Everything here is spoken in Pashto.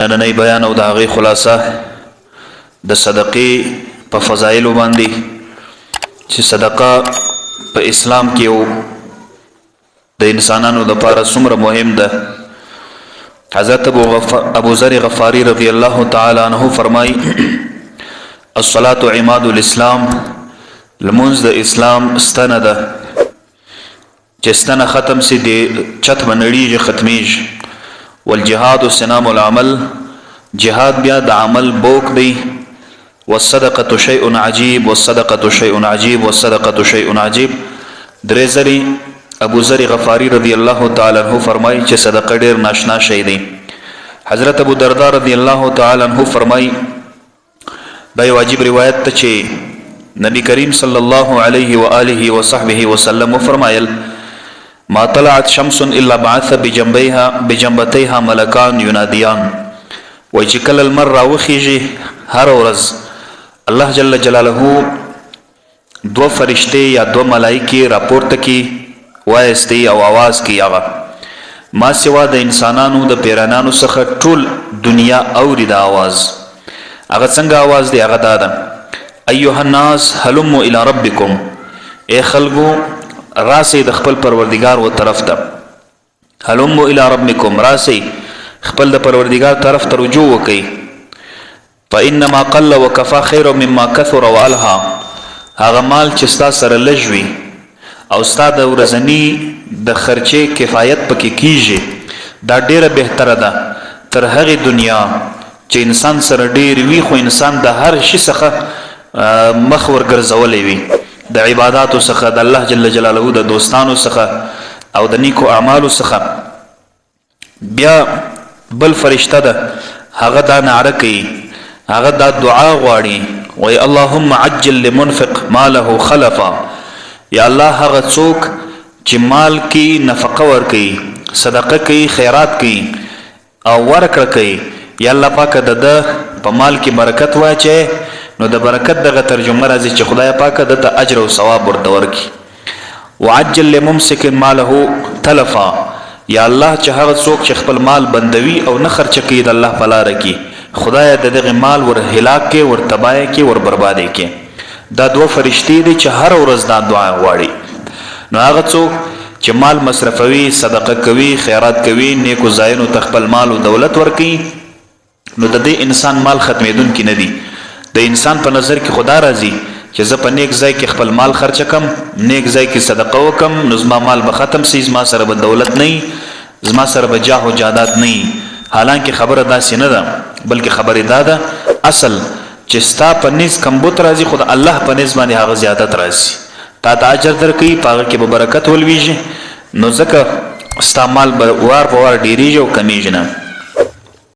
نننی بیان او د هغې خلاصه د صدقې په فضایلو باندې چې صدقه په اسلام کې یو د انسانانو لپاره څومره مهم ده. حضرت ابو ذر غفاری رضی الله تعالی عنہ فرمای الصلاة عماد الاسلام، لمونځ د اسلام ستنه ده چې ستنه ختم سي د چت بنړیږي ختمیږي. والجهاد سنام العمل، جهاد بیا د عمل بوک دی. والصدقه شيء عجيب، والصدقه شيء عجيب، والصدقه شيء عجيب. درې ځلې ابو ذر غفاری رضی الله تعالی عنہ فرمایي چې صدقه ډیر ناشنا شی دی. حضرت ابو درداء رضی الله تعالی عنہ فرمایي دا واجب روایت ته چې نبی کریم صلی الله علیه و آله و صحبه وسلم فرمایل ما طلعت شمس الا بعث بجنبتيها ملکان ینادیان. وای چې کله المر راوخیږي هر ورځ الله جل جلاله دو فرشته یا دو ملائکه راپورته کی وایستی او आवाज کی هغه ما سوا د انسانانو د پیرانانو څخه ټول دنیا اوري د आवाज. هغه څنګه आवाज دی؟ هغه دا ده ایها الناس هلموا الى ربکم، اے خلقو راسی د خپل پروردگار و طرف ته. هلموا الى ربکم، راسی خپل د پروردگار طرف ته رجوع وکي. فانما قل وكفى خير مما كثر والها، هغه مال چې ستا سره لږوي او ستا د ورځنی د خرچې کفایت پکې کیږي دا ډیره بهتره ده تر هغې دنیا چې انسان سره ډیر وي خو انسان د هر شي څخه مخ ورګرځولی وي، د عباداتو څخه، د الله جل جلاله د دوستانو څخه او د نیکو اعمالو څخه. بیا بل فرشته ده هغه دا نعره کوي، هغه دا دعا غواړي وی اللهم عجل لمنفق ماله خلفا. یا الله هغه څوک چې مال کې نفقه ورکوي، صدقه کوي، خیرات کوي او ورکړه کوي، یا الله پاک د په مال کې برکت واچي. نو د برکت دغه ترجمه راځي چې خدای پاک د اجر او ثواب ورته ورکړي. وعجل لممسک ماله تلفا، یا الله چې هغه څوک چې خپل مال بندوي او نه خرچ کوي د الله په لاره کې، خدای د دغه مال ور هلاک کې، ور تباہی کې، ور بربادي کې. دا دوه فرشتي دي چې هر ورځ دا دعا غواړي. نو هغه څوک چې مال مصرفوي، صدقه کوي، خیرات کوي، نیکو ځایونو ته خپل مال او دولت ورکوي، نو د دې انسان مال ختمېدونکی نه دي. د انسان په نظر کې خدا راځي چې زه په نیک ځای کې خپل مال خرچ کم، نیک ځای کې صدقه وکم، نو زما مال به ختم سي، زما سره به دولت نه وي، زما سره به جاه او جاداد نه وي. حالانکه خبره داسې نه ده، بلکې خبره دا ده اصل چې ستا په نس کمبوت راځي خو د الله په نس باندې هغه زیادت راځي. تا ته اجر درکوي، په هغه کې به برکت ولویږي، نو ځکه ستا مال به وار په وار ډیریږي او کمیږي نه.